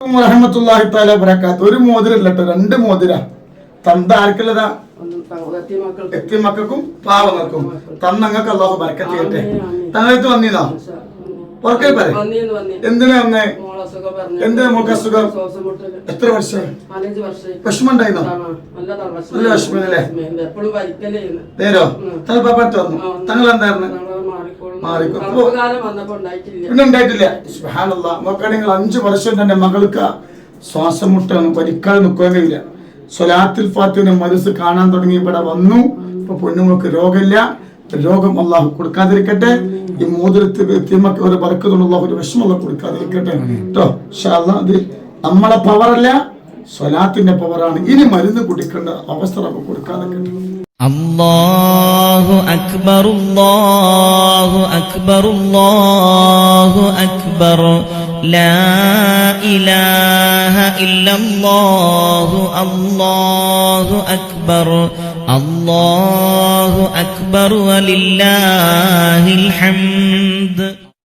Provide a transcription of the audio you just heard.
റഹ്മത്തുള്ളാഹി തആല ബറകാത്ത്. ഒരു മോതിരല്ല കേട്ടോ, രണ്ട് മോതിര. തന്ത ആർക്കുള്ളതാ? എത്തിമക്കൾക്കും പാവങ്ങൾക്കും. തന്നങ്ങൾക്ക് അല്ലാഹു ബർക്കത്ത് ചെയ്യട്ടെ. തങ്ങൾക്ക് വന്നീനോ? ഉറക്കെ പറ. എന്തിനാ വന്നേ? എന്തിനാ മോൾക്ക് അസുഖം? എത്ര വർഷം? വിഷമം ഉണ്ടായിരുന്നോ? നല്ല വിഷമല്ലേ? നേരോ? തങ്ങൾ പാപ്പത്ത് വന്നു. തങ്ങൾ എന്തായിരുന്നു? പിന്നെ ഉണ്ടായിട്ടില്ല. സുബ്ഹാനല്ലാഹ്. നോക്കാൻ നിങ്ങൾ 5 വർഷം തന്നെ മകൾക്ക് ശ്വാസം മുട്ടാണ്, പരിക്കാതെ നിൽക്കാൻ കഴിയില്ല. സ്വലാത്തുൽ ഫാത്തിഹയുടെ മജലിസ് കാണാൻ തുടങ്ങി ഇവിടെ വന്നു. ഇപ്പൊ പൊന്നുങ്ങൾക്ക് രോഗമില്ല. രോഗം അല്ലാഹു കൊടുക്കാതിരിക്കട്ടെ. ഈ മോതിരത്തിൽ എത്തിമക്ക് ഒരു ബർക്കത്തുള്ള അല്ലാഹു ഒരു വിഷമം കൊടുക്കാതിരിക്കട്ടെ കേട്ടോ. ഇൻഷാ അല്ലാഹ് ഇത് നമ്മളെ പവറല്ല, സ്വലാത്തിന്റെ പവറാണ്. ഇനി മരുന്ന് കുടിക്കേണ്ട അവസ്ഥ നമുക്ക് കൊടുക്കാതിരിക്കട്ടെ. അല്ലാഹു അക്ബർ അല്ലാഹു അക്ബർ അല്ലാഹു അക്ബർ ലാ ഇലാഹ ഇല്ലല്ലാഹു അല്ലാഹു അക്ബർ അല്ലാഹു അക്ബർ വലില്ലാഹിൽ ഹംദ്.